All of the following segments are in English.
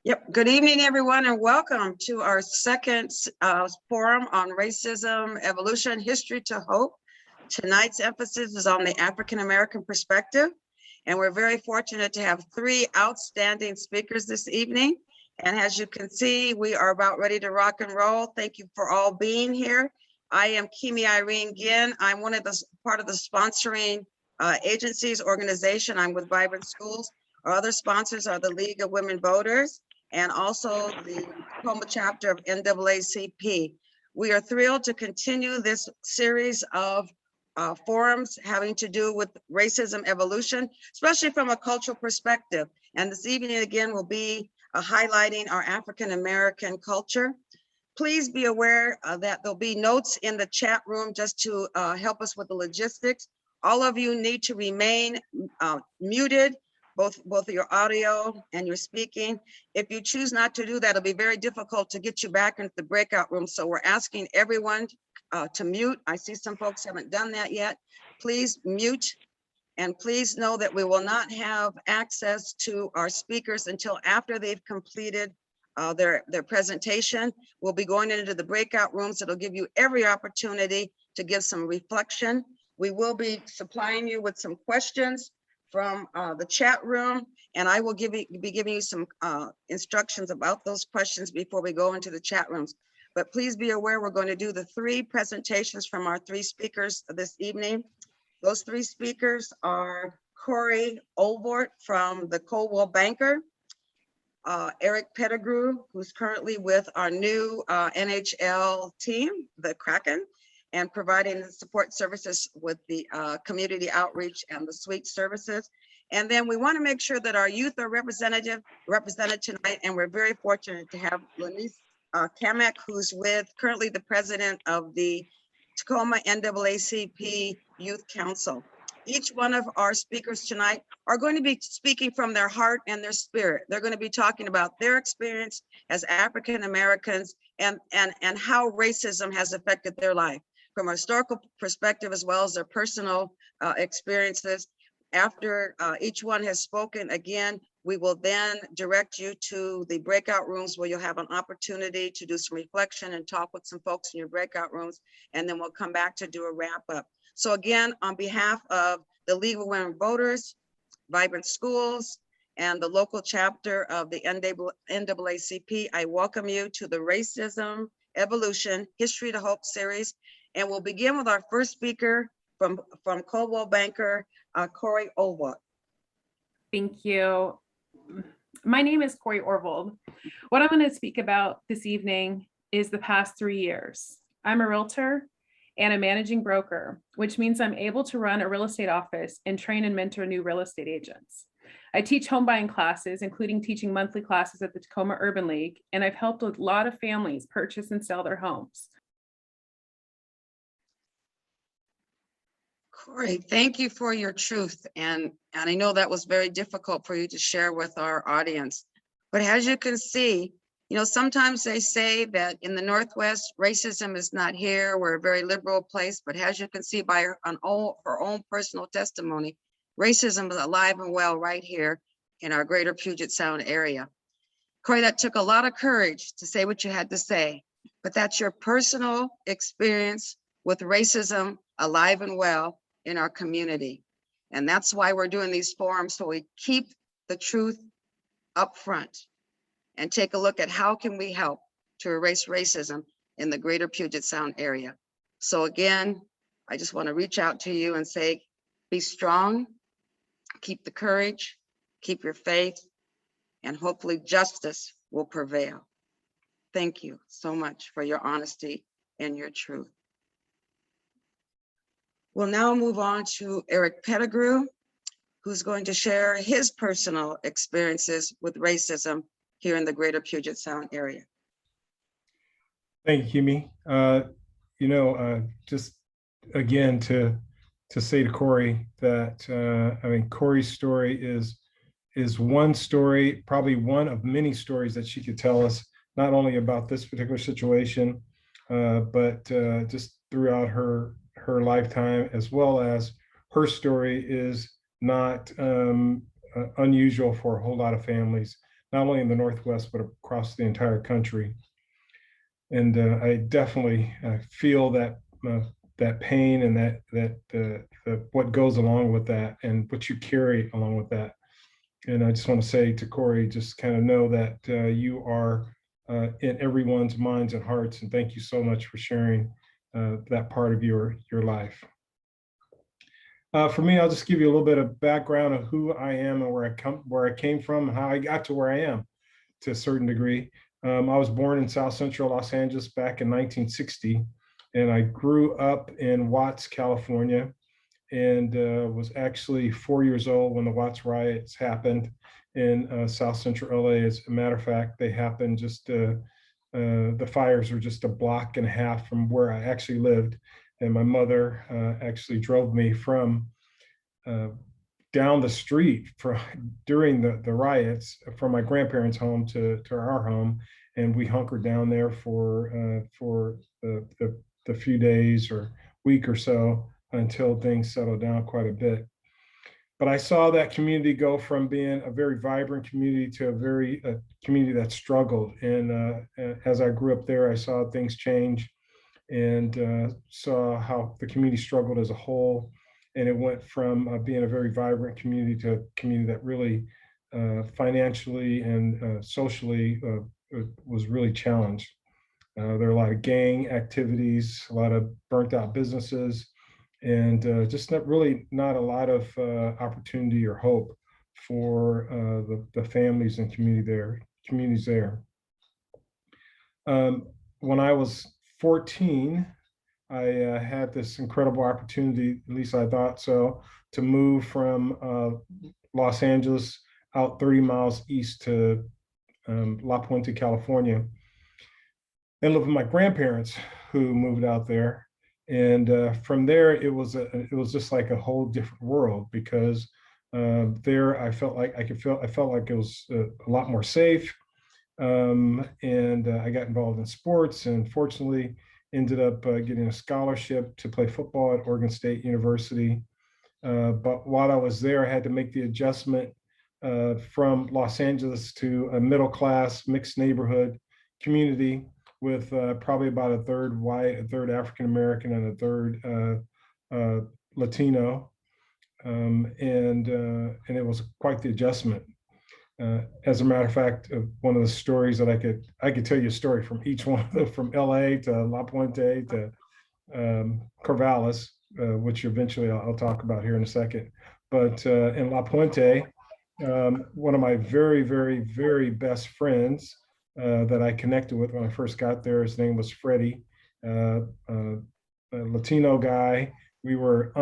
Yep. Good evening, everyone, and welcome to our second forum on racism, evolution, history to hope. Tonight's emphasis is on the African-American perspective, and we're very fortunate to have three outstanding speakers this evening. And as you can see, we are about ready to rock and roll. Thank you for all being here. I am Kimi Irene Ginn. I'm one of the part of the sponsoring agencies organization. I'm with Vibrant Schools. Our other sponsors are the League of Women Voters and also the Tacoma chapter of NAACP. We are thrilled to continue this series of forums having to do with racism evolution, especially from a cultural perspective. And this evening again will be highlighting our African-American culture. Please be aware that there'll be notes in the chat room just to help us with the logistics. All of you need to remain muted, both your audio and your speaking. If you choose not to do that, it'll be very difficult to get you back into the breakout room. So we're asking everyone to mute. I see some folks haven't done that yet. Please mute, and please know that we will not have access to our speakers until after they've completed their presentation. We'll be going into the breakout rooms. It'll give you every opportunity to give some reflection. We will be supplying you with some questions from the chat room, and I will be giving you some instructions about those questions before we go into the chat rooms. But please be aware we're going to do the three presentations from our three speakers this evening. Those three speakers are Corey Orvold from the Coldwell Banker, Eric Pettigrew, who's currently with our new NHL team, the Kraken, and providing the support services with the community outreach and the suite services. And then we want to make sure that our youth are represented tonight, and we're very fortunate to have Lynese Cammack, who's currently the president of the Tacoma NAACP Youth Council. Each one of our speakers tonight are going to be speaking from their heart and their spirit. They're going to be talking about their experience as African Americans and how racism has affected their life from a historical perspective, as well as their personal experiences. After each one has spoken, again, we will then direct you to the breakout rooms where you'll have an opportunity to do some reflection and talk with some folks in your breakout rooms, and then we'll come back to do a wrap up. So again, on behalf of the League of Women Voters, Vibrant Schools, and the local chapter of the NAACP, I welcome you to the Racism, Evolution, History to Hope series. And we'll begin with our first speaker from Coldwell Banker, Corey Orvold. Thank you. My name is Corey Orvold. What I'm going to speak about this evening is the past 3 years. I'm a realtor and a managing broker, which means I'm able to run a real estate office and train and mentor new real estate agents. I teach home buying classes, including teaching monthly classes at the Tacoma Urban League, and I've helped a lot of families purchase and sell their homes. Corey, thank you for your truth. And I know that was very difficult for you to share with our audience. But as you can see, sometimes they say that in the Northwest, racism is not here. We're a very liberal place. But as you can see by her own personal testimony, racism is alive and well right here in our greater Puget Sound area. Corey, that took a lot of courage to say what you had to say, but that's your personal experience with racism alive and well in our community. And that's why we're doing these forums, so we keep the truth up front and take a look at how can we help to erase racism in the greater Puget Sound area. So again, I just want to reach out to you and say, be strong, keep the courage, keep your faith, and hopefully justice will prevail. Thank you so much for your honesty and your truth. We'll now move on to Eric Pettigrew, who's going to share his personal experiences with racism here in the greater Puget Sound area. Thank you, Kimi. Just again to say to Corey that Corey's story is one story, probably one of many stories that she could tell us, not only about this particular situation, but just throughout her lifetime, as well as her story is not unusual for a whole lot of families not only in the Northwest, but across the entire country. And I definitely feel that that pain and that what goes along with that and what you carry along with that. And I just want to say to Corey, just kind of know that you are in everyone's minds and hearts. And thank you so much for sharing that part of your life. For me, I'll just give you a little bit of background of who I am and where I came from, and how I got to where I am to a certain degree. I was born in South Central Los Angeles back in 1960, and I grew up in Watts, California, and was actually 4 years old when the Watts riots happened in South Central LA. As a matter of fact, they happened just, the fires were just a block and a half from where I actually lived. And my mother actually drove me from down the street during the riots from my grandparents' home to our home. And we hunkered down there for the few days or week or so until things settled down quite a bit. But I saw that community go from being a very vibrant community to a community that struggled. And as I grew up there, I saw things change and saw how the community struggled as a whole. And it went from being a very vibrant community to a community that really financially and socially was really challenged. There are a lot of gang activities, a lot of burnt out businesses, and just not a lot of opportunity or hope for the families and communities there. When I was 14, I had this incredible opportunity, at least I thought so, to move from Los Angeles out 30 miles east to La Puente, California, and live with my grandparents who moved out there. And from there, it was just like a whole different world, because there I felt like I felt like it was a lot more safe. And I got involved in sports, and fortunately ended up getting a scholarship to play football at Oregon State University. But while I was there, I had to make the adjustment from Los Angeles to a middle-class mixed neighborhood community with probably about a third white, a third African-American, and a third Latino. And it was quite the adjustment. As a matter of fact, one of the stories that I could tell you a story from each one, from LA to La Puente to Corvallis, which eventually I'll talk about here in a second. But in La Puente, one of my very, very, very best friends that I connected with when I first got there, his name was Freddie, a Latino guy. We were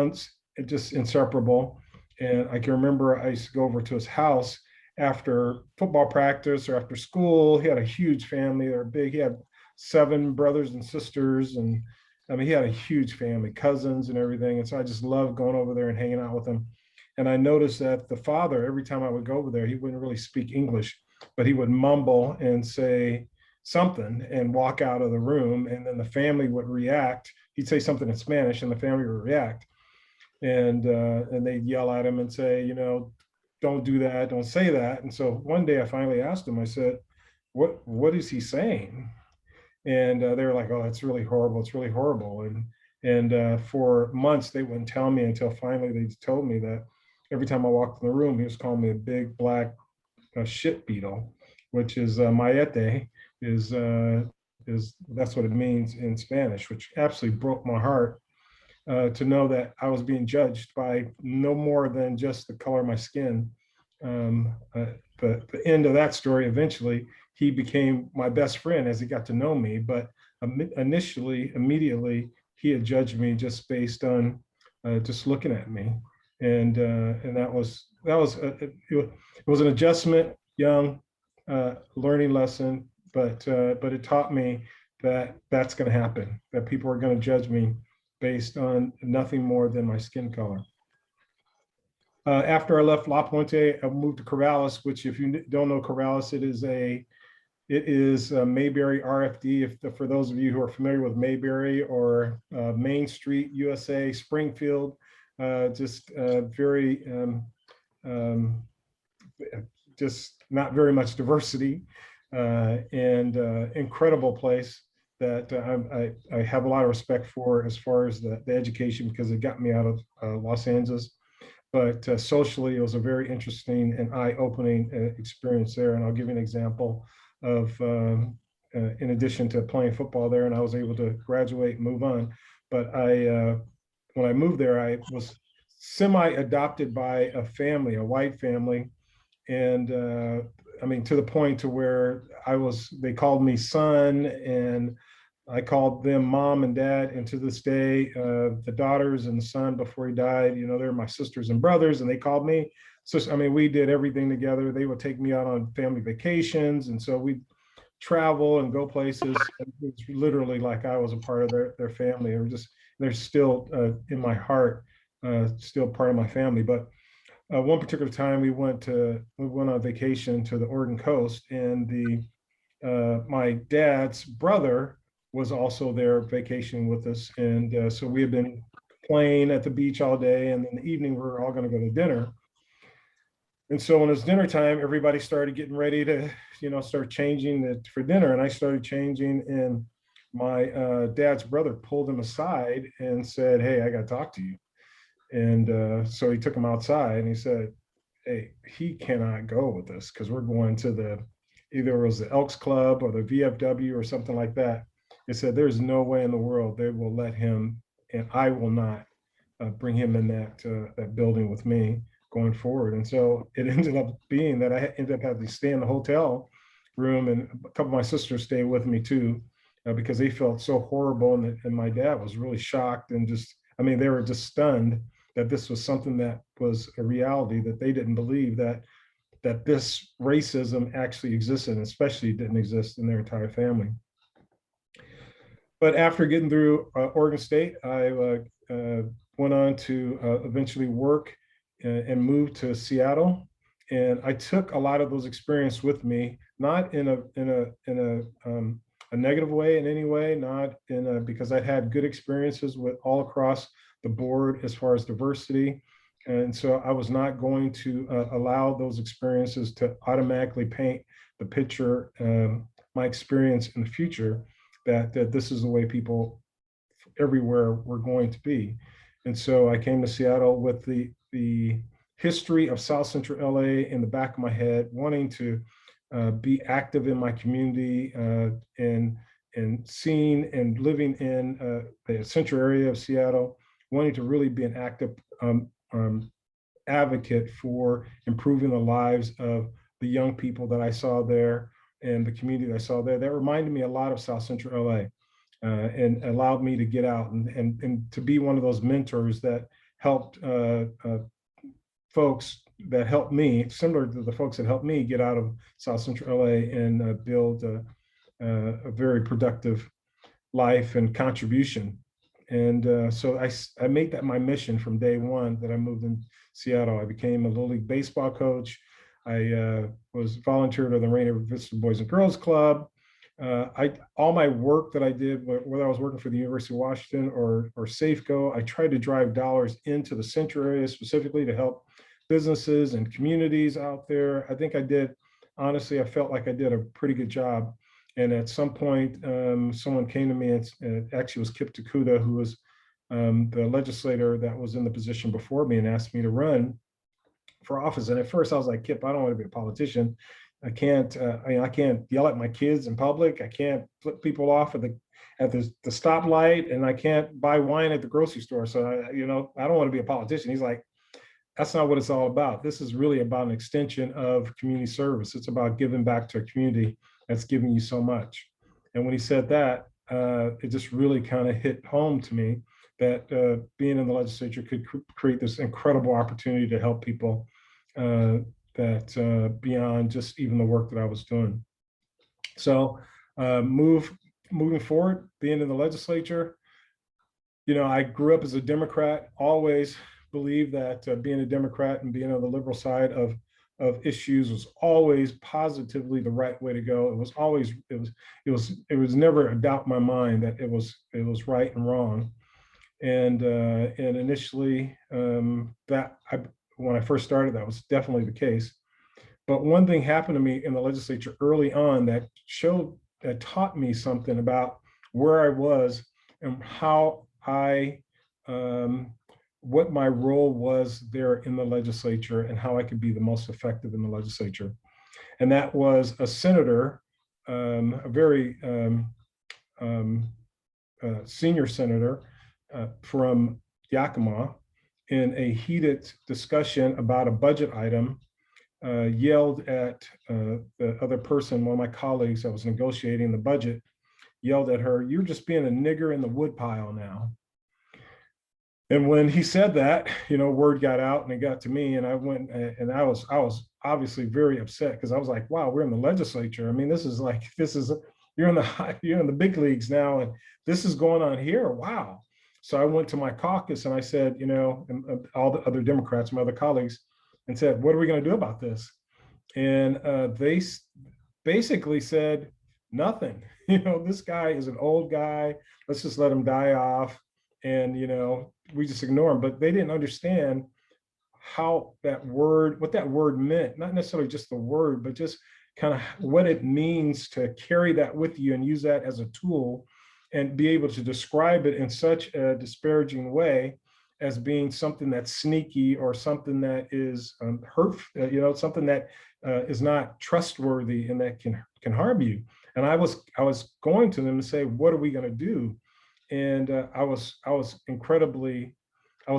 just inseparable. And I can remember I used to go over to his house after football practice or after school. He had a huge family. They're big. He had 7 brothers and sisters. And I mean, he had a huge family, cousins and everything. And so I just loved going over there and hanging out with him. And I noticed that the father, every time I would go over there, he wouldn't really speak English, but he would mumble and say something and walk out of the room. And then the family would react. He'd say something in Spanish and the family would react. And they'd yell at him and say, you know, don't do that, don't say that. And so one day I finally asked him, I said, what is he saying? And they were like, oh, it's really horrible. It's really horrible. And for months, they wouldn't tell me until finally they told me that every time I walked in the room, he was calling me a big black shit beetle, which is mayete, is that's what it means in Spanish, which absolutely broke my heart. To know that I was being judged by no more than just the color of my skin. The end of that story, eventually, he became my best friend as he got to know me. But immediately, he had judged me just based on just looking at me, and that was it was an adjustment, young learning lesson, but it taught me that that's going to happen, that people are going to judge me based on nothing more than my skin color. After I left La Puente, I moved to Corvallis, which, if you don't know Corvallis, it is Mayberry RFD. For those of you who are familiar with Mayberry or Main Street, USA, Springfield, just very just not very much diversity, and incredible place that I have a lot of respect for as far as the education, because it got me out of Los Angeles. But socially, it was a very interesting and eye-opening experience there. And I'll give you an example of, in addition to playing football there, and I was able to graduate and move on. But when I moved there, I was semi-adopted by a family, a white family. And I mean, to the point to where they called me son, and I called them mom and dad. And to this day, the daughters and the son, before he died, they're my sisters and brothers, and they called me. So, I mean, we did everything together. They would take me out on family vacations. And so we travel and go places. It's literally like I was a part of their family. They're still in my heart, still part of my family. But one particular time we went on vacation to the Oregon coast, and my dad's brother was also there vacationing with us. And so we had been playing at the beach all day, and in the evening we were all going to go to dinner. And so when it was dinner time, everybody started getting ready to, start changing for dinner. And I started changing, and my dad's brother pulled him aside and said, "Hey, I got to talk to you." And so he took him outside, and he said, "Hey, he cannot go with us, because we're going to either it was the Elks Club or the VFW or something like that." He said, "There's no way in the world they will let him, and I will not bring him in that building with me going forward." And so it ended up being that I ended up having to stay in the hotel room, and a couple of my sisters stayed with me too, because they felt so horrible. And my dad was really shocked, and they were just stunned that this was something that was a reality, that they didn't believe that this racism actually existed, and especially didn't exist in their entire family. But after getting through Oregon State, I went on to eventually work and moved to Seattle. And I took a lot of those experiences with me, not in a negative way in any way, because I'd had good experiences with all across the board as far as diversity. And so I was not going to allow those experiences to automatically paint the picture, my experience in the future, that this is the way people everywhere were going to be. And so I came to Seattle with the history of South Central LA in the back of my head, wanting to be active in my community, and seeing and living in the central area of Seattle, wanting to really be an active advocate for improving the lives of the young people that I saw there and the community that I saw there. That reminded me a lot of South Central LA, and allowed me to get out and to be one of those mentors that helped folks that helped me, similar to the folks that helped me get out of South Central LA and build a very productive life and contribution. And so I made that my mission from day one that I moved in Seattle. I became a Little League baseball coach. I was volunteered at the Rainier Vista Boys and Girls Club. All my work that I did, whether I was working for the University of Washington or Safeco, I tried to drive dollars into the central area specifically to help businesses and communities out there. I think honestly, I felt like I did a pretty good job. And at some point, someone came to me, and it actually was Kip Takuda, who was the legislator that was in the position before me, and asked me to run for office. And at first I was like, "Kip, I don't want to be a politician. I can't yell at my kids in public. I can't flip people off at the stoplight, and I can't buy wine at the grocery store. So I don't want to be a politician." He's like, "That's not what it's all about. This is really about an extension of community service. It's about giving back to a community that's giving you so much." And when he said that, it just really kind of hit home to me that being in the legislature could create this incredible opportunity to help people that beyond just even the work that I was doing. So moving forward, being in the legislature, I grew up as a Democrat, always believed that being a Democrat and being on the liberal side of issues was always positively the right way to go. It was never a doubt in my mind that it was right and wrong. And initially, when I first started, that was definitely the case. But one thing happened to me in the legislature early on that taught me something about where I was and how what my role was there in the legislature and how I could be the most effective in the legislature. And that was a senator, a very senior senator from Yakima, in a heated discussion about a budget item, yelled at the other person, one of my colleagues that was negotiating the budget, yelled at her, "You're just being a nigger in the woodpile now." And when he said that, word got out and it got to me, and I went and I was obviously very upset, because I was like, wow, we're in the legislature. I mean, you're in the big leagues now, and this is going on here. Wow. So I went to my caucus and I said, and all the other Democrats, my other colleagues, and said, what are we going to do about this? And they basically said, nothing. This guy is an old guy. Let's just let him die off. And, we just ignore him. But they didn't understand what that word meant, not necessarily just the word, but just kind of what it means to carry that with you and use that as a tool and be able to describe it in such a disparaging way as being something that's sneaky or something that is hurtful, something that is not trustworthy and that can harm you. And I was going to them and say, what are we going to do? And I was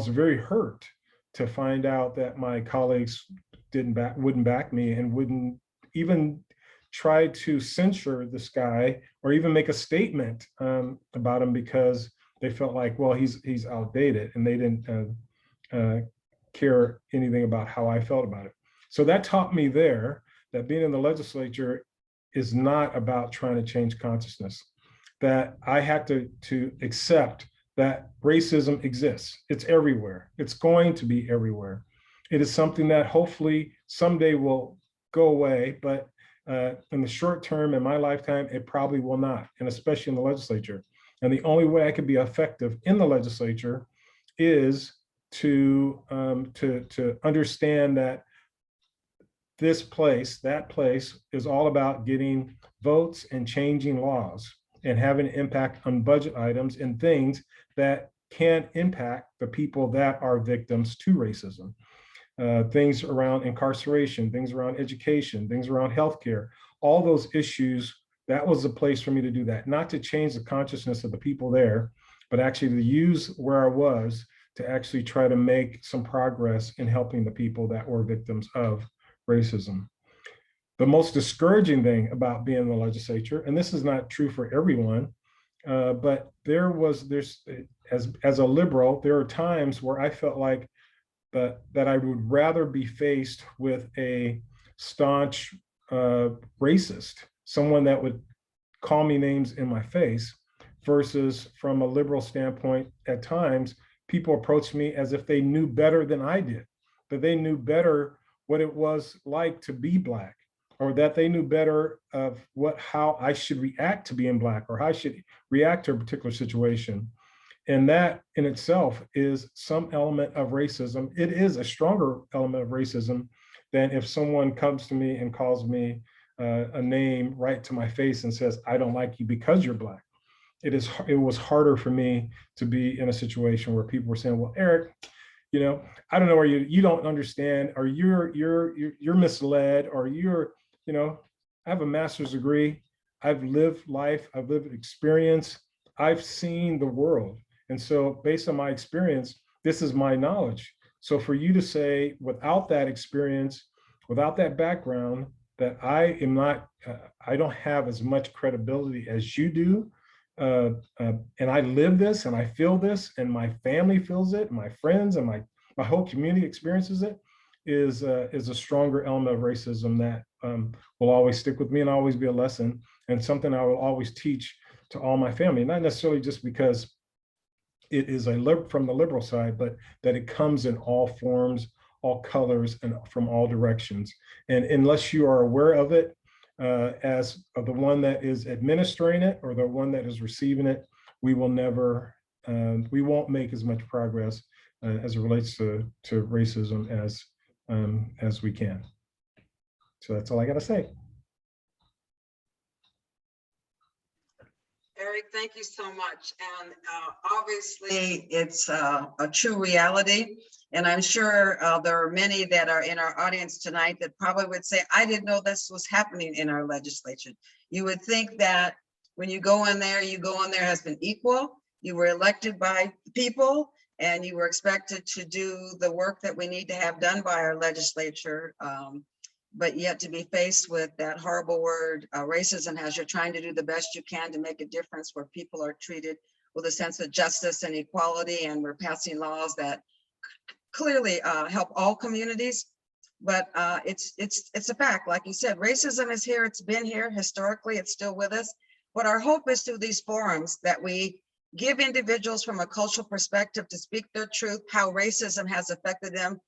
very hurt to find out that my colleagues wouldn't back me and wouldn't even try to censure this guy or even make a statement about him, because they felt like, well, he's outdated, and they didn't care anything about how I felt about it. So that taught me there that being in the legislature is not about trying to change consciousness, that I had to accept that racism exists. It's everywhere. It's going to be everywhere. It is something that hopefully someday will go away, but in the short term, in my lifetime, it probably will not, and especially in the legislature. And the only way I can be effective in the legislature is to understand that that place is all about getting votes and changing laws and having an impact on budget items and things that can impact the people that are victims to racism. Things around incarceration, things around education, things around healthcare, all those issues. That was a place for me to do that, not to change the consciousness of the people there, but actually to use where I was to actually try to make some progress in helping the people that were victims of racism. The most discouraging thing about being in the legislature, and this is not true for everyone, but as a liberal, there are times where I felt like that I would rather be faced with a staunch racist, someone that would call me names in my face, versus from a liberal standpoint, at times, people approached me as if they knew better than I did, that they knew better what it was like to be Black, or that they knew better of how I should react to being Black, or how I should react to a particular situation. And that in itself is some element of racism. It is a stronger element of racism than if someone comes to me and calls me a name right to my face and says, I don't like you because you're Black. It was harder for me to be in a situation where people were saying, well, Eric, I don't know, or you don't understand, or you're misled, or I have a master's degree. I've lived life, I've lived experience, I've seen the world. And so based on my experience, this is my knowledge. So for you to say, without that experience, without that background, that I am not, I don't have as much credibility as you do. And I live this and I feel this, and my family feels it, my friends and my whole community experiences it, is a stronger element of racism that will always stick with me and always be a lesson, and something I will always teach to all my family, not necessarily just because it is from the liberal side, but that it comes in all forms, all colors, and from all directions. And unless you are aware of it as the one that is administering it or the one that is receiving it, we won't make as much progress as it relates to racism as we can. So that's all I got to say. Eric, thank you so much. And obviously, it's a true reality. And I'm sure there are many that are in our audience tonight that probably would say, I didn't know this was happening in our legislature. You would think that when you go in there has been equal. You were elected by people and you were expected to do the work that we need to have done by our legislature. But yet to be faced with that horrible word, racism, as you're trying to do the best you can to make a difference where people are treated with a sense of justice and equality, and we're passing laws that clearly help all communities. But it's a fact, like you said, racism is here, it's been here historically, it's still with us. What our hope is through these forums that we give individuals from a cultural perspective to speak their truth, how racism has affected them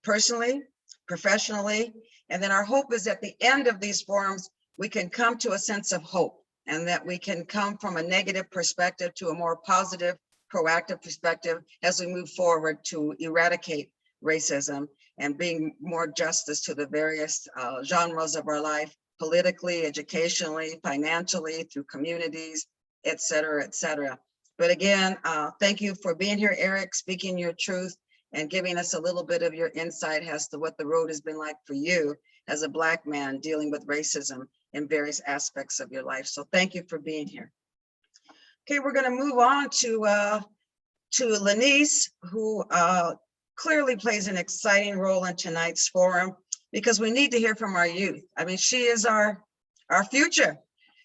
personally, professionally. And then our hope is at the end of these forums, we can come to a sense of hope, and that we can come from a negative perspective to a more positive, proactive perspective as we move forward to eradicate racism and bring more justice to the various genres of our life, politically, educationally, financially, through communities, et cetera, et cetera. But again, thank you for being here, Eric, speaking your truth and giving us a little bit of your insight as to what the road has been like for you as a Black man dealing with racism in various aspects of your life. So thank you for being here. Okay, we're gonna move on to Lynese, who clearly plays an exciting role in tonight's forum because we need to hear from our youth. I mean, she is our future.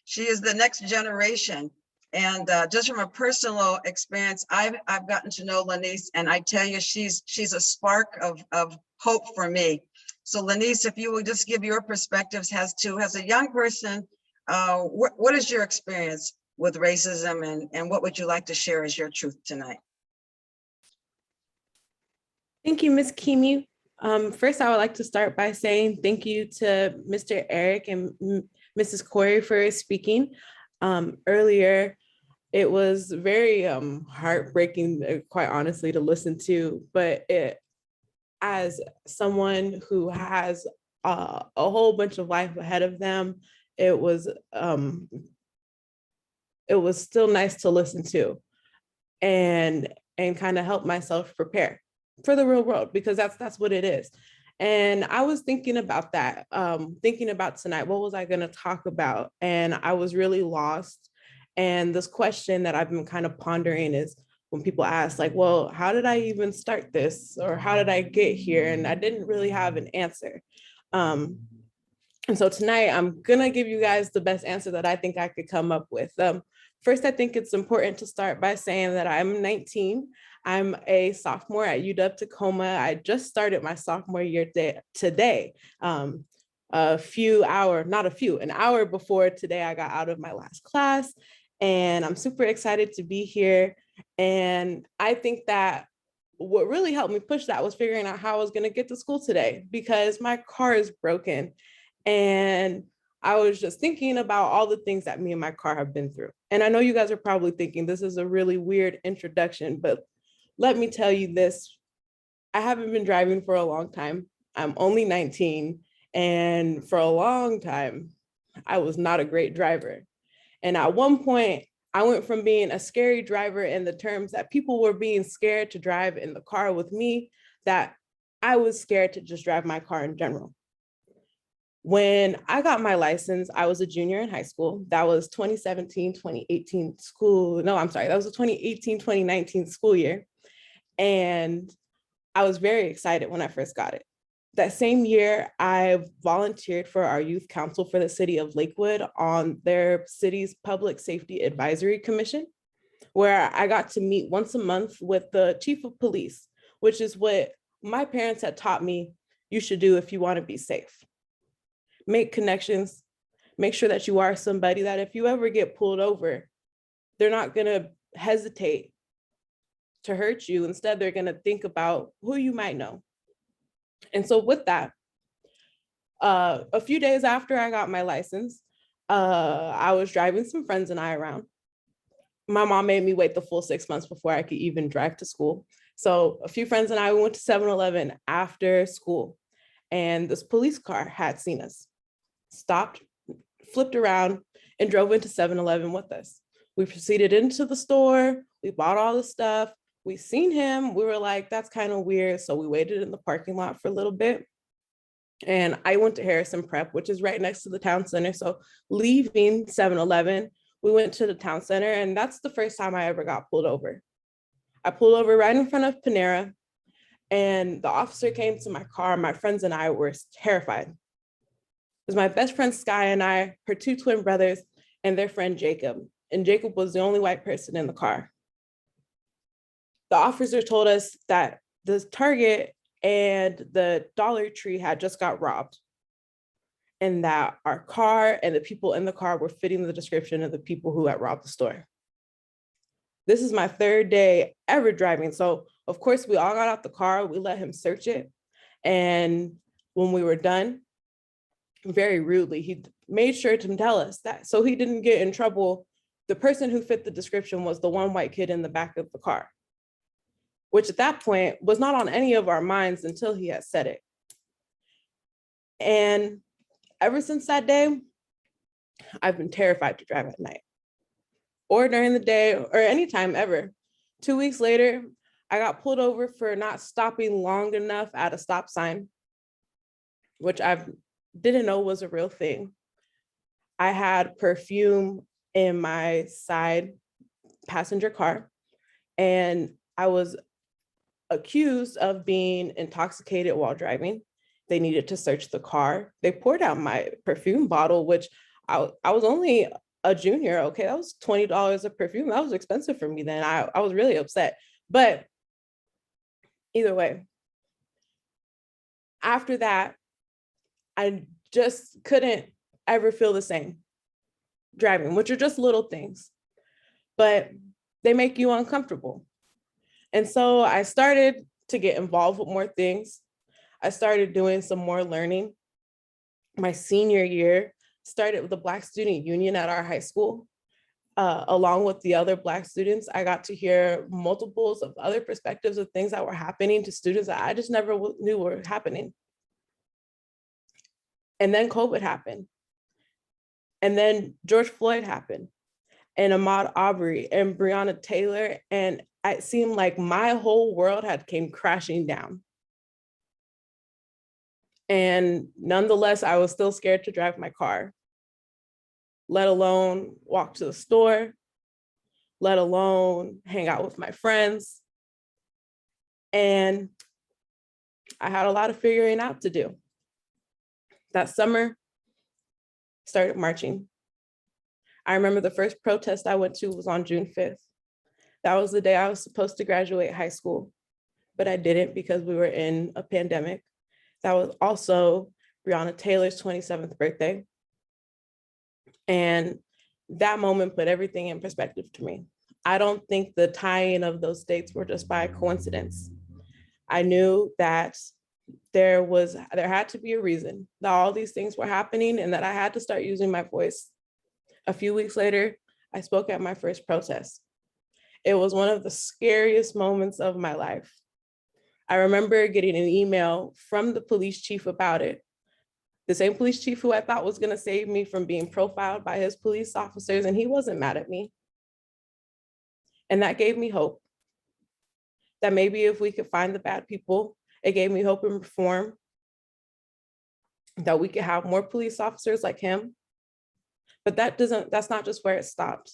She is the next generation. And just from a personal experience, I've gotten to know Lynese, and I tell you, she's a spark of hope for me. So Lynese, if you will just give your perspectives as a young person, what is your experience with racism, and what would you like to share as your truth tonight? Thank you, Ms. Kimi. First, I would like to start by saying thank you to Mr. Eric and Mrs. Corey for speaking. Earlier, it was very heartbreaking, quite honestly, to listen to, but as someone who has a whole bunch of life ahead of them, it was still nice to listen to and kind of help myself prepare for the real world, because that's what it is. And I was thinking about that, thinking about tonight, what was I going to talk about? And I was really lost. And this question that I've been kind of pondering is when people ask, like, well, how did I even start this? Or how did I get here? And I didn't really have an answer. And so tonight, I'm going to give you guys the best answer that I think I could come up with. First, I think it's important to start by saying that I'm 19. I'm a sophomore at UW-Tacoma. I just started my sophomore year today. An hour before today, I got out of my last class, and I'm super excited to be here. And I think that what really helped me push that was figuring out how I was going to get to school today, because my car is broken. And I was just thinking about all the things that me and my car have been through. And I know you guys are probably thinking this is a really weird introduction, but let me tell you this, I haven't been driving for a long time. I'm only 19, and for a long time, I was not a great driver. And at one point, I went from being a scary driver in the terms that people were being scared to drive in the car with me, that I was scared to just drive my car in general. When I got my license, I was a junior in high school. That was 2017-2018 school. No, I'm sorry. That was the 2018-2019 school year. And I was very excited when I first got it. That same year, I volunteered for our youth council for the city of Lakewood on their city's public safety advisory commission, where I got to meet once a month with the chief of police, which is what my parents had taught me you should do if you want to be safe. Make connections, make sure that you are somebody that if you ever get pulled over, they're not going to hesitate to hurt you. Instead, they're going to think about who you might know. And so with that, a few days after I got my license, I was driving some friends and I around. My mom made me wait the full 6 months before I could even drive to school. So a few friends and I went to 7-Eleven after school. and this police car had seen us, stopped, flipped around, and drove into 7-Eleven with us. We proceeded into the store, we bought all the stuff, we seen him, we were like, that's kind of weird. So we waited in the parking lot for a little bit. And I went to Harrison Prep, which is right next to the town center. So leaving 7-Eleven, we went to the town center, and that's the first time I ever got pulled over. I pulled over right in front of Panera, and the officer came to my car. My friends and I were terrified. It was my best friend Sky and I, her two twin brothers, and their friend Jacob. And Jacob was the only white person in the car. The officer told us that the Target and the Dollar Tree had just got robbed, and that our car and the people in the car were fitting the description of the people who had robbed the store. This is my third day ever driving. So of course we all got out the car, we let him search it. And when we were done, very rudely, he made sure to tell us that so he didn't get in trouble. The person who fit the description was the one white kid in the back of the car, which at that point was not on any of our minds until he had said it. And ever since that day, I've been terrified to drive at night or during the day or anytime ever. 2 weeks later, I got pulled over for not stopping long enough at a stop sign, which I didn't know was a real thing. I had perfume in my side passenger car, and I was accused of being intoxicated while driving. They needed to search the car. They poured out my perfume bottle, which I was only a junior, okay? That was $20 of perfume. That was expensive for me then. I was really upset. But either way, after that, I just couldn't ever feel the same driving, which are just little things, but they make you uncomfortable. And so I started to get involved with more things. I started doing some more learning. My senior year started with the Black Student Union at our high school. Along with the other Black students, I got to hear multiples of other perspectives of things that were happening to students that I just never knew were happening. And then COVID happened. And then George Floyd happened, and Ahmaud Arbery and Breonna Taylor. And it seemed like my whole world had came crashing down. And nonetheless, I was still scared to drive my car, let alone walk to the store, let alone hang out with my friends. And I had a lot of figuring out to do. That summer, started marching. I remember the first protest I went to was on June 5th. That was the day I was supposed to graduate high school, but I didn't because we were in a pandemic. That was also Breonna Taylor's 27th birthday. And that moment put everything in perspective to me. I don't think the tying of those dates were just by coincidence. I knew that there had to be a reason that all these things were happening and that I had to start using my voice. A few weeks later, I spoke at my first protest. It was one of the scariest moments of my life. I remember getting an email from the police chief about it. The same police chief who I thought was gonna save me from being profiled by his police officers, and he wasn't mad at me. And that gave me hope that maybe if we could find the bad people, it gave me hope and reform, that we could have more police officers like him. But that's not just where it stopped,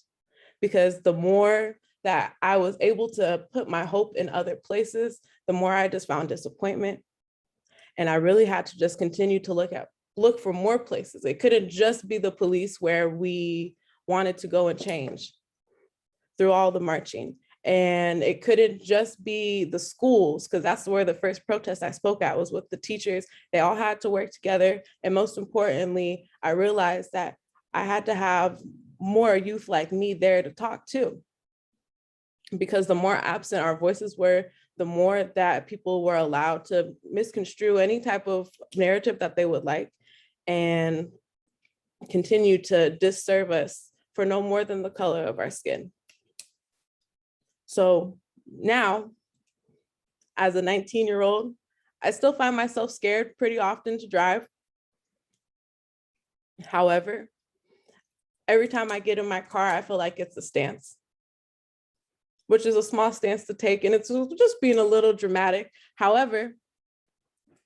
because the more that I was able to put my hope in other places, the more I just found disappointment. And I really had to just continue to look for more places. It couldn't just be the police where we wanted to go and change through all the marching. And it couldn't just be the schools, because that's where the first protest I spoke at was with the teachers. They all had to work together. And most importantly, I realized that I had to have more youth like me there to talk to. Because the more absent our voices were, the more that people were allowed to misconstrue any type of narrative that they would like and continue to disserve us for no more than the color of our skin. So now, as a 19-year-old, I still find myself scared pretty often to drive. However, every time I get in my car, I feel like it's a stance, which is a small stance to take, and it's just being a little dramatic. However,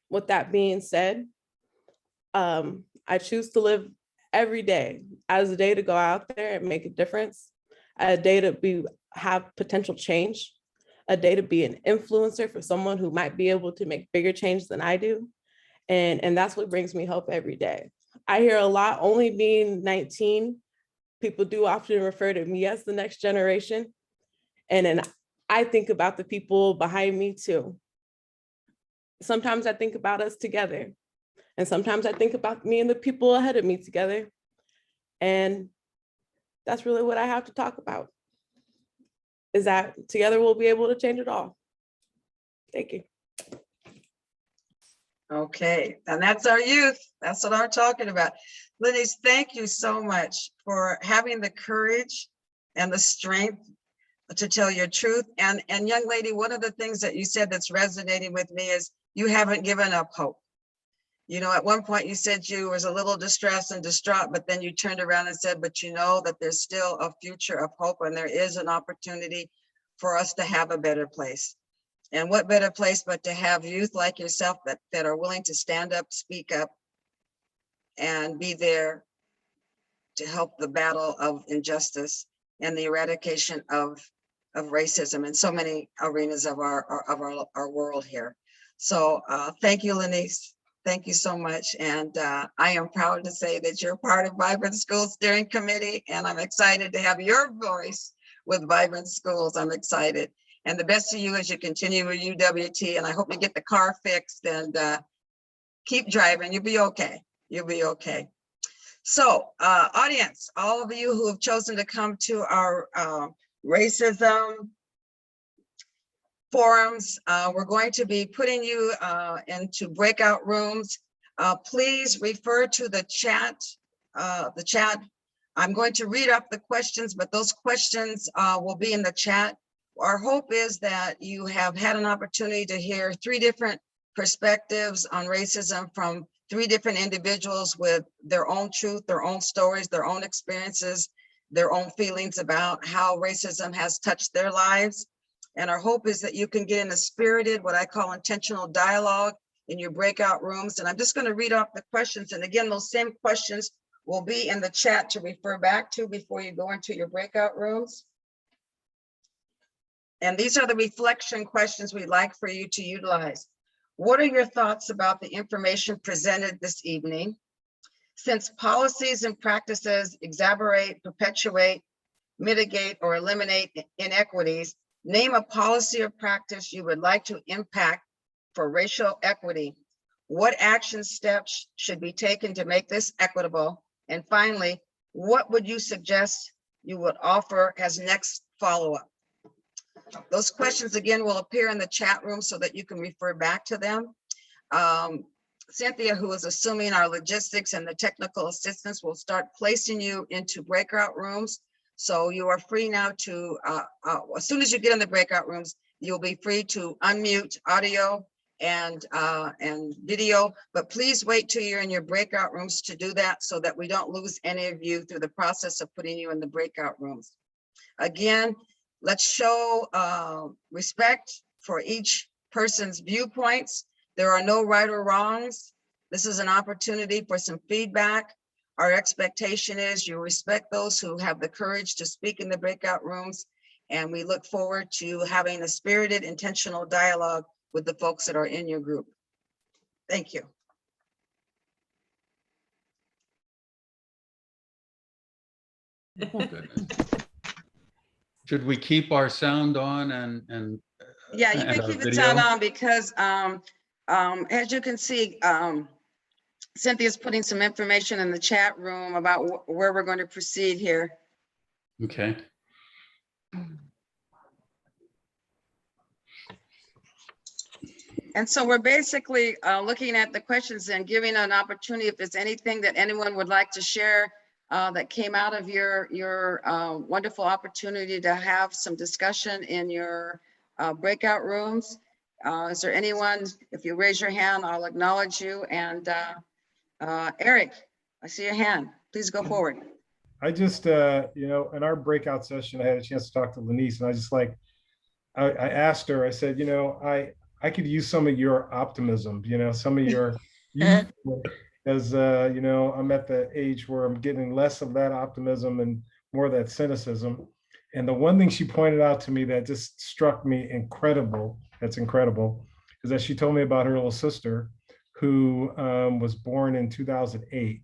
with that being said, I choose to live every day as a day to go out there and make a difference, a day to have potential change, a day to be an influencer for someone who might be able to make bigger change than I do. And that's what brings me hope every day. I hear a lot, only being 19, people do often refer to me as the next generation. And then I think about the people behind me too. Sometimes I think about us together. And sometimes I think about me and the people ahead of me together. And that's really what I have to talk about, is that together we'll be able to change it all. Thank you. Okay, and that's our youth. That's what I'm talking about. Lynese, thank you so much for having the courage and the strength to tell your truth. And young lady, one of the things that you said that's resonating with me is you haven't given up hope. You know, at one point you said you was a little distressed and distraught, but then you turned around and said, but you know that there's still a future of hope and there is an opportunity for us to have a better place. And what better place but to have youth like yourself that are willing to stand up, speak up, and be there to help the battle of injustice and the eradication of racism in so many arenas of our world here. So thank you, Lynese. Thank you so much. And I am proud to say that you're part of Vibrant Schools Steering Committee, and I'm excited to have your voice with Vibrant Schools. I'm excited. And the best to you as you continue with UWT, and I hope you get the car fixed and keep driving. You'll be okay. You'll be okay. So audience, all of you who have chosen to come to our racism forums, we're going to be putting you into breakout rooms. Please refer to the chat. I'm going to read up the questions, but those questions will be in the chat. Our hope is that you have had an opportunity to hear 3 different perspectives on racism from 3 different individuals with their own truth, their own stories, their own experiences, their own feelings about how racism has touched their lives. And our hope is that you can get in a spirited, what I call intentional dialogue in your breakout rooms. And I'm just going to read off the questions. And again, those same questions will be in the chat to refer back to before you go into your breakout rooms. And these are the reflection questions we'd like for you to utilize. What are your thoughts about the information presented this evening? Since policies and practices exacerbate, perpetuate, mitigate, or eliminate inequities, name a policy or practice you would like to impact for racial equity. What action steps should be taken to make this equitable? And finally, what would you suggest you would offer as next follow-up? Those questions again will appear in the chat room so that you can refer back to them. Cynthia, who is assuming our logistics and the technical assistance, will start placing you into breakout rooms. So you are free now to, as soon as you get in the breakout rooms, you'll be free to unmute audio and video, but please wait till you're in your breakout rooms to do that so that we don't lose any of you through the process of putting you in the breakout rooms. Again, let's show respect for each person's viewpoints. There are no right or wrongs. This is an opportunity for some feedback. Our expectation is you respect those who have the courage to speak in the breakout rooms, and we look forward to having a spirited, intentional dialogue with the folks that are in your group. Thank you. Oh, goodness. Should we keep our sound on and yeah, you can keep the sound on because as you can see, Cynthia's putting some information in the chat room about where we're going to proceed here. Okay. And so we're basically looking at the questions and giving an opportunity if there's anything that anyone would like to share that came out of your wonderful opportunity to have some discussion in your breakout rooms. Is there anyone, if you raise your hand, I'll acknowledge you. And Eric, I see a hand. Please go forward. I just, in our breakout session, I had a chance to talk to Lynese, and I just I asked her, I said, I could use some of your optimism, some of your youth, as, I'm at the age where I'm getting less of that optimism and more of that cynicism. And the one thing she pointed out to me that just struck me that's incredible, is that she told me about her little sister who was born in 2008.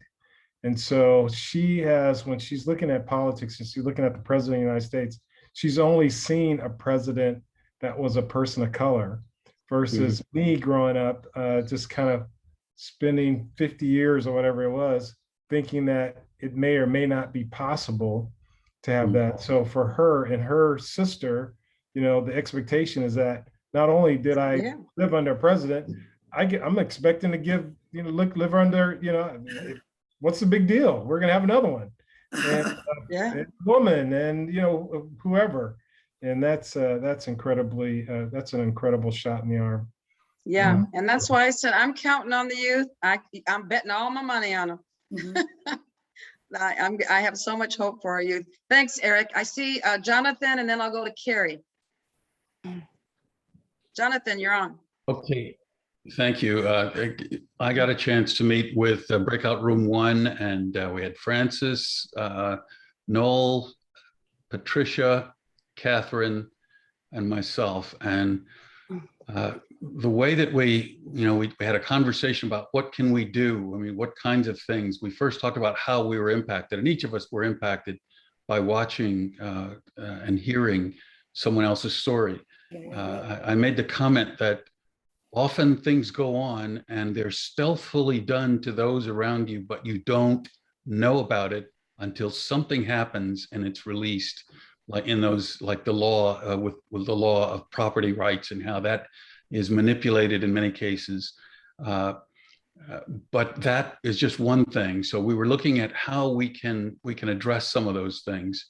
And so she has, when she's looking at politics and she's looking at the president of the United States, she's only seen a president that was a person of color versus me growing up, just kind of spending 50 years or whatever it was, thinking that it may or may not be possible to have that. So for her and her sister, the expectation is that not only did I live under a president, I'm expecting to live under, what's the big deal? We're gonna have another one, and and woman, and whoever, and that's incredibly that's an incredible shot in the arm. Yeah, and that's why I said I'm counting on the youth. I'm betting all my money on them. I have so much hope for our youth. Thanks, Eric. I see Jonathan, and then I'll go to Carrie. Jonathan, you're on. Okay. Thank you. I got a chance to meet with Breakout Room 1, and we had Francis, Noel, Patricia, Catherine, and myself. And the way that we had a conversation about what can we do? I mean, what kinds of things? We first talked about how we were impacted, and each of us were impacted by watching and hearing someone else's story. I made the comment that often things go on and they're stealthily done to those around you, but you don't know about it until something happens and it's released, like the law with the law of property rights and how that is manipulated in many cases. But that is just one thing. So we were looking at how we can address some of those things.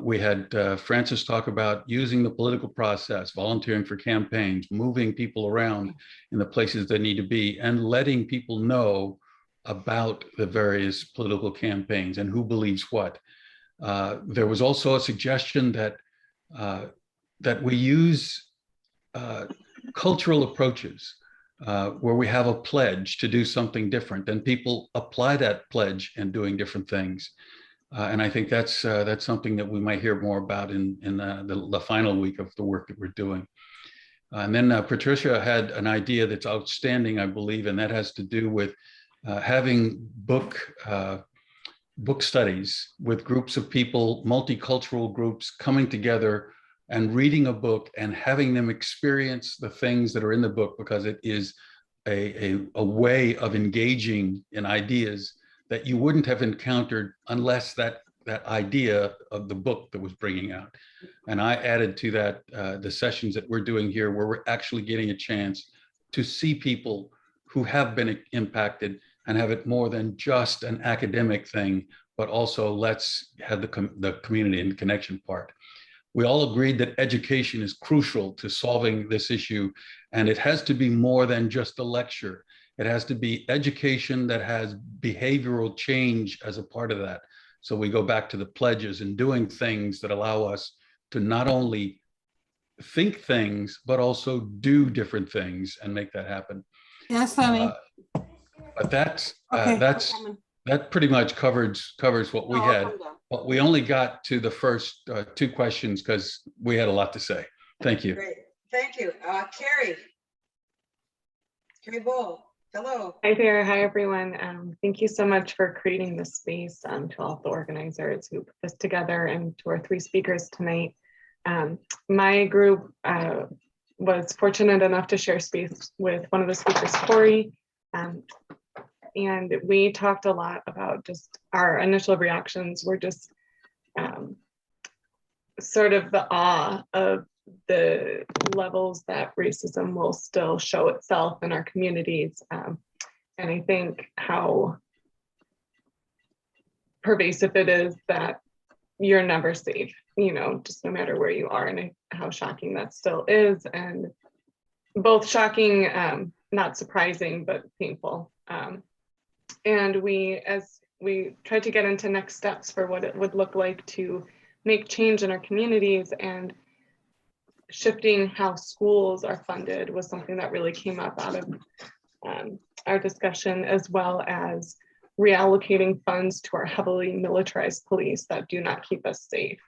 We had Francis talk about using the political process, volunteering for campaigns, moving people around in the places they need to be, and letting people know about the various political campaigns and who believes what. There was also a suggestion that we use cultural approaches where we have a pledge to do something different, and people apply that pledge in doing different things. And I think that's something that we might hear more about in the final week of the work that we're doing. And then Patricia had an idea that's outstanding, I believe, and that has to do with having book studies with groups of people, multicultural groups coming together and reading a book and having them experience the things that are in the book, because it is a way of engaging in ideas that you wouldn't have encountered unless that idea of the book that was bringing out. And I added to that the sessions that we're doing here, where we're actually getting a chance to see people who have been impacted and have it more than just an academic thing, but also let's have the community and connection part. We all agreed that education is crucial to solving this issue, and it has to be more than just a lecture. It has to be education that has behavioral change as a part of that. So we go back to the pledges and doing things that allow us to not only think things, but also do different things and make that happen. Yes, Sammy. But that pretty much covers what we had. But we only got to the first two questions because we had a lot to say. Thank you. Great. Thank you. Carrie Bull. Hello. Hi there. Hi, everyone. Thank you so much for creating this space, to all of the organizers who put this together, and to our three speakers tonight. My group was fortunate enough to share space with one of the speakers, Corey. And we talked a lot about just our initial reactions were just sort of the awe of the levels that racism will still show itself in our communities. And I think how pervasive it is that you're never safe, just no matter where you are, and how shocking that still is. And both shocking, not surprising, but painful. And as we tried to get into next steps for what it would look like to make change in our communities, and shifting how schools are funded was something that really came up out of our discussion, as well as reallocating funds to our heavily militarized police that do not keep us safe.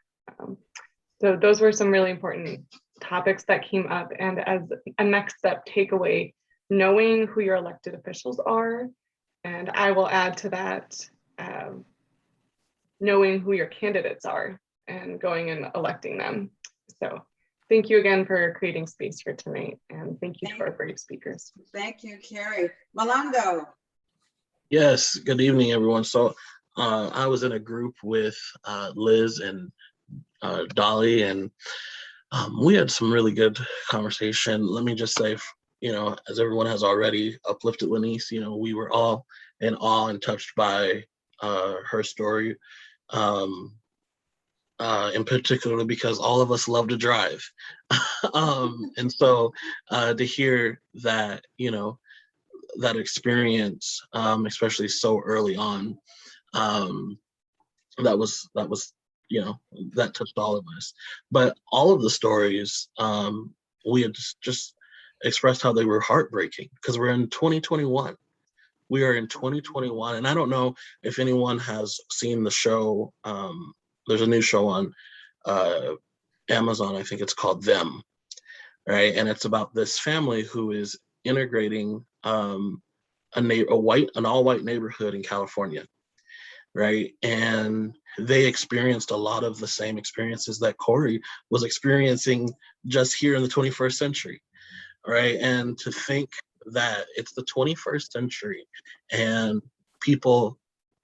So those were some really important topics that came up. And as a next step takeaway, knowing who your elected officials are, and I will add to that, knowing who your candidates are and going and electing them. So thank you again for creating space here tonight, and thank you to our great speakers. Thank you, Carrie. Malando. Yes, good evening, everyone. So I was in a group with Liz and Dolly, and we had some really good conversation. Let me just say, as everyone has already uplifted Lynese, we were all in awe and touched by her story, in particular because all of us love to drive. And so to hear that, that experience, especially so early on, that touched all of us. But all of the stories, we had just expressed how they were heartbreaking, because we're in 2021. We are in 2021, and I don't know if anyone has seen the show. There's a new show on Amazon, I think it's called Them, right? And it's about this family who is integrating an all-white neighborhood in California, right? And they experienced a lot of the same experiences that Corey was experiencing just here in the 21st century, right? And to think that it's the 21st century and people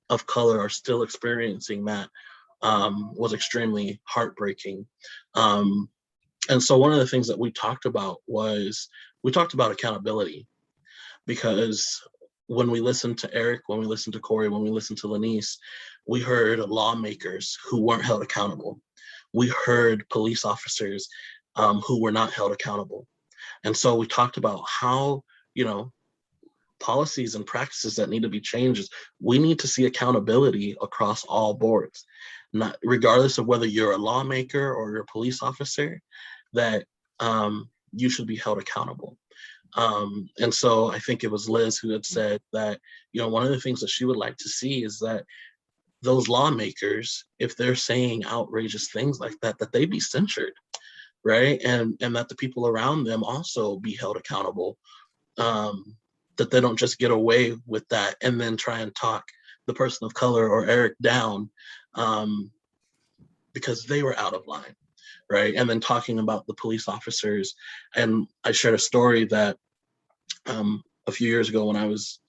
of color are still experiencing that was extremely heartbreaking. And so one of the things that we talked about accountability, because when we listened to Eric, when we listened to Corey, when we listened to Lynese, we heard lawmakers who weren't held accountable. We heard police officers who were not held accountable. And so we talked about how, policies and practices that need to be changed. We need to see accountability across all boards, not regardless of whether you're a lawmaker or you're a police officer, that you should be held accountable. And so I think it was Liz who had said that, one of the things that she would like to see is that those lawmakers, if they're saying outrageous things like that, that they be censured, right? And that the people around them also be held accountable, that they don't just get away with that and then try and talk the person of color or Eric down because they were out of line, right? And then talking about the police officers. And I shared a story that a few years ago when I was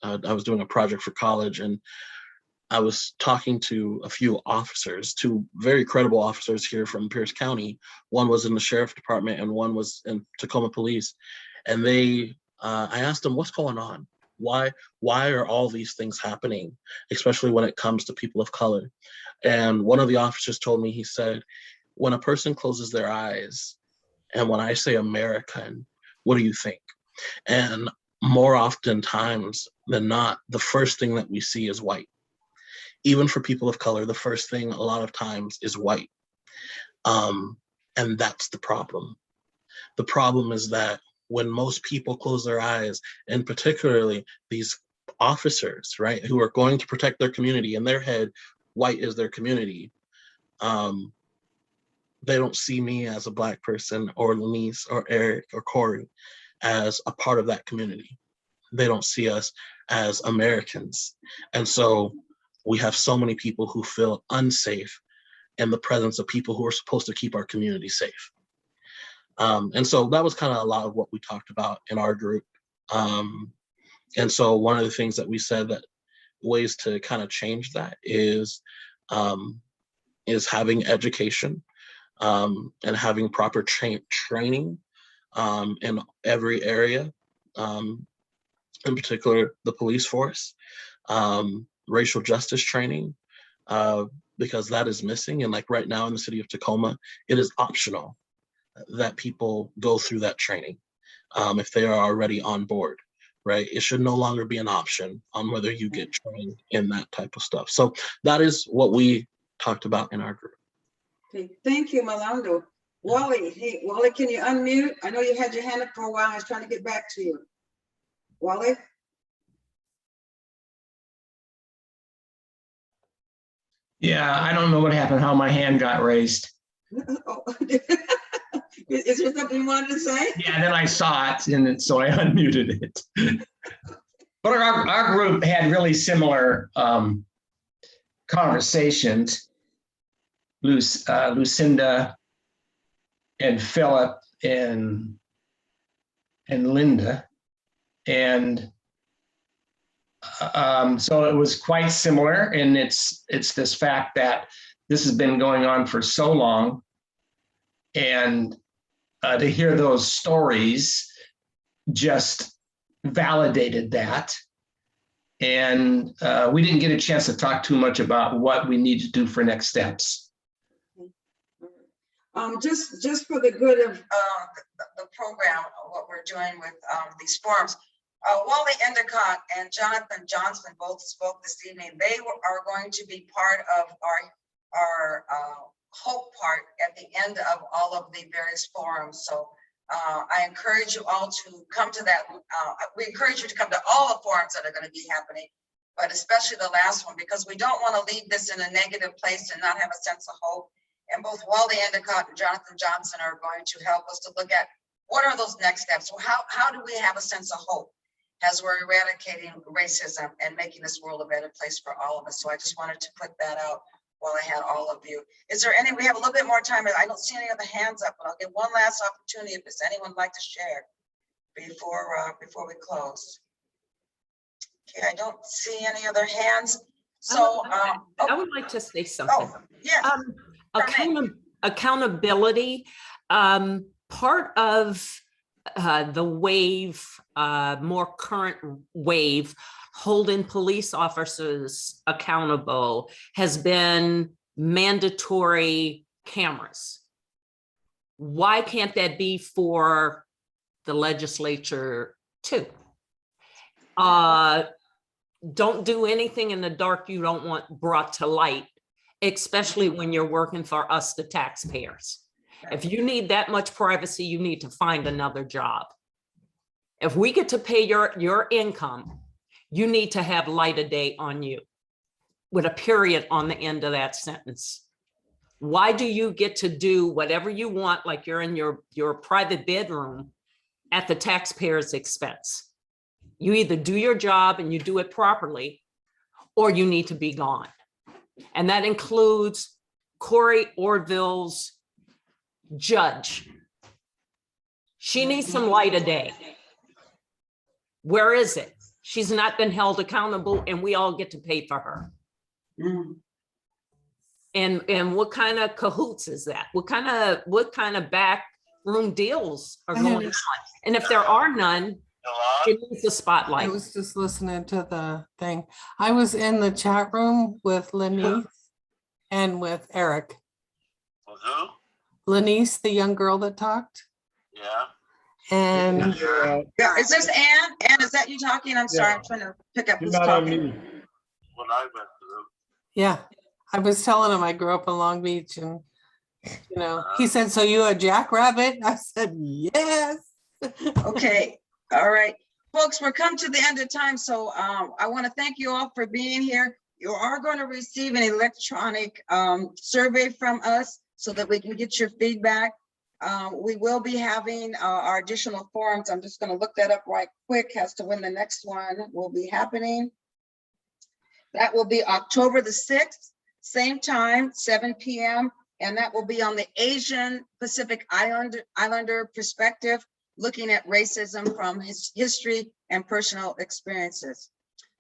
doing a project for college, and I was talking to a few officers, two very credible officers here from Pierce County. One was in the sheriff department and one was in Tacoma Police. And I asked them, what's going on? Why are all these things happening, especially when it comes to people of color? And one of the officers told me, he said, when a person closes their eyes, and when I say American, what do you think? And more oftentimes than not, the first thing that we see is white. Even for people of color, the first thing a lot of times is white. And that's the problem. The problem is that when most people close their eyes, and particularly these officers, right, who are going to protect their community, in their head, white is their community. They don't see me as a Black person, or Lynese or Eric or Corey as a part of that community. They don't see us as Americans. And so we have so many people who feel unsafe in the presence of people who are supposed to keep our community safe. And so that was kind of a lot of what we talked about in our group. And so one of the things that we said, that ways to kind of change that is having education and having proper training in every area, in particular the police force, racial justice training, because that is missing. And like right now in the city of Tacoma, it is optional that people go through that training. if they are already on board, right? It should no longer be an option on whether you get trained in that type of stuff. So that is what we talked about in our group. Okay, thank you, Malando. Wally, hey, Wally, can you unmute? I know you had your hand up for a while. I was trying to get back to you. Wally? Yeah, I don't know what happened, how my hand got raised. Oh, is there something you wanted to say? Yeah, then I saw it, and so I unmuted it. But our group had really similar conversations. Lucinda and Philip and Linda. And so it was quite similar, and it's this fact that this has been going on for so long, and to hear those stories just validated that. And we didn't get a chance to talk too much about what we need to do for next steps. Just for the good of the program, what we're doing with these forums, Wally Endicott and Jonathan Johnson both spoke this evening. They are going to be part of our hope part at the end of all of the various forums. So I encourage you all to come to that. We encourage you to come to all the forums that are going to be happening, but especially the last one, because we don't want to leave this in a negative place and not have a sense of hope. And both Wally Endicott and Jonathan Johnson are going to help us to look at what are those next steps. So how do we have a sense of hope as we're eradicating racism and making this world a better place for all of us? So I just wanted to put that out while I had all of you. Is there any, we have a little bit more time. I don't see any other hands up, but I'll give one last opportunity if there's anyone like to share before we close. Okay, I don't see any other hands. So I would like to say something. oh, yes. Accountability, part of the wave, more current wave, holding police officers accountable has been mandatory cameras. Why can't that be for the legislature too? Don't do anything in the dark you don't want brought to light, especially when you're working for us, the taxpayers. If you need that much privacy, you need to find another job. If we get to pay your income, you need to have light of day on you with a period on the end of that sentence. Why do you get to do whatever you want, like you're in your private bedroom at the taxpayer's expense? You either do your job and you do it properly, or you need to be gone. And that includes Corey Orvold's judge. She needs some light of day. Where is it? She's not been held accountable, and we all get to pay for her. Mm. And what kind of cahoots is that? What kind of backroom deals are going on? And if there are none, she needs the spotlight. I was just listening to the thing. I was in the chat room with Lynese and with Eric. With who? Lynese, the young girl that talked. Yeah. And Yeah, is this Ann? Ann, is that you talking? I'm sorry, I'm trying to pick up who's talking. What I went through. yeah, I was telling him I grew up in Long Beach, and he said, "So you a jackrabbit?" I said, "Yes." Okay, all right. Folks, we're come to the end of time, so I want to thank you all for being here. You are going to receive an electronic survey from us so that we can get your feedback. We will be having our additional forums. I'm just going to look that up right quick as to when the next one will be happening. That will be October the 6th, same time, 7 p.m. And that will be on the Asian Pacific Islander perspective, looking at racism from his history and personal experiences.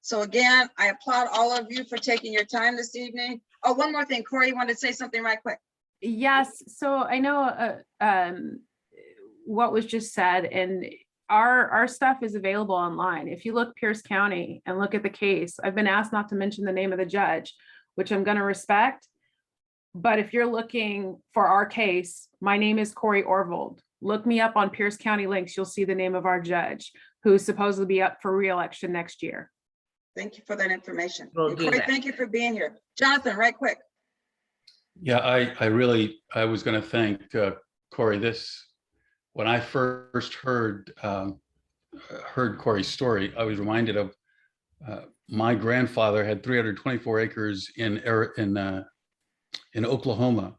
So again, I applaud all of you for taking your time this evening. Oh, one more thing, Corey, you wanted to say something right quick? Yes, so I know what was just said, and our stuff is available online. If you look Pierce County and look at the case, I've been asked not to mention the name of the judge, which I'm going to respect. But if you're looking for our case, my name is Corey Orvold. Look me up on Pierce County Links. You'll see the name of our judge who's supposed to be up for re-election next year. Thank you for that information. We'll And do Corey, that. thank you for being here. Jonathan, right quick. Yeah, I was going to thank Corey. When I first heard Corey's story, I was reminded of my grandfather had 324 acres in Oklahoma,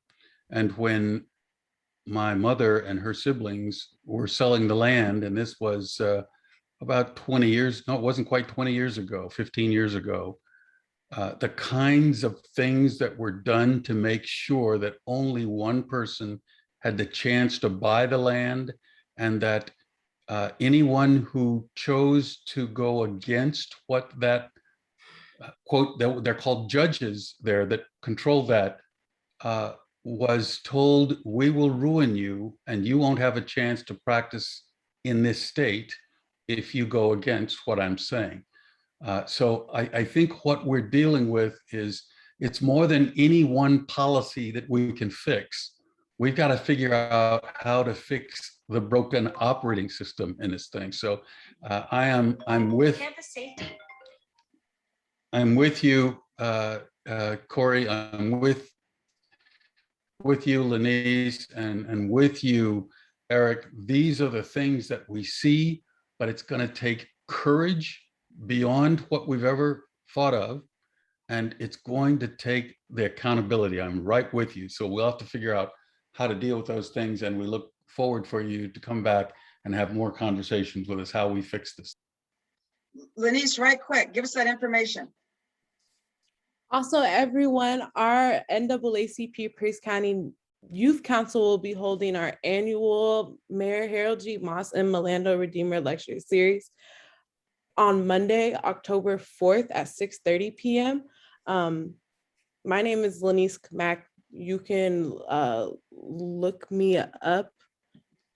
and when my mother and her siblings were selling the land, and this was about 20 years, no, it wasn't quite 20 years ago, 15 years ago, the kinds of things that were done to make sure that only one person had the chance to buy the land, and that anyone who chose to go against what that quote, they're called judges there that control that, was told, we will ruin you and you won't have a chance to practice in this state if you go against what I'm saying. So I think what we're dealing with is, it's more than any one policy that we can fix. We've got to figure out how to fix the broken operating system in this thing. So I'm with you, Corey. I'm with you, Lynese, and with you, Eric. These are the things that we see, but it's going to take courage beyond what we've ever thought of. And it's going to take the accountability. I'm right with you. So we'll have to figure out how to deal with those things. And we look forward for you to come back and have more conversations with us, how we fix this. Lynese, right quick, give us that information. Also, everyone, our NAACP Pierce County Youth Council will be holding our annual Mayor Harold G. Moss and Milando Redeemer Lecture Series on Monday, October 4th at 6:30 p.m. My name is Lynese Cammack. You can look me up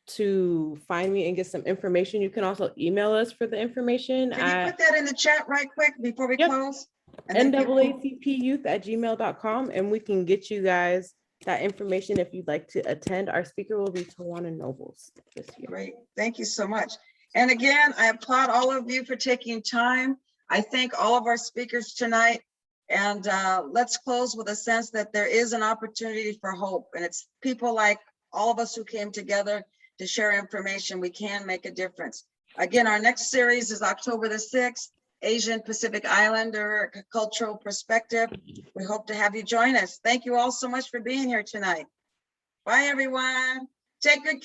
to find me and get some information. You can also email us for the information. Can you put that in the chat right quick before we close? NAACPyouth@gmail.com, and we can get you guys that information if you'd like to attend. Our speaker will be Tawana Nobles this year. Great, thank you so much. And again, I applaud all of you for taking time. I thank all of our speakers tonight. And let's close with a sense that there is an opportunity for hope. And it's people like all of us who came together to share information. We can make a difference. Again, our next series is October the 6th, Asian Pacific Islander Cultural Perspective. We hope to have you join us. Thank you all so much for being here tonight. Bye, everyone. Take good care.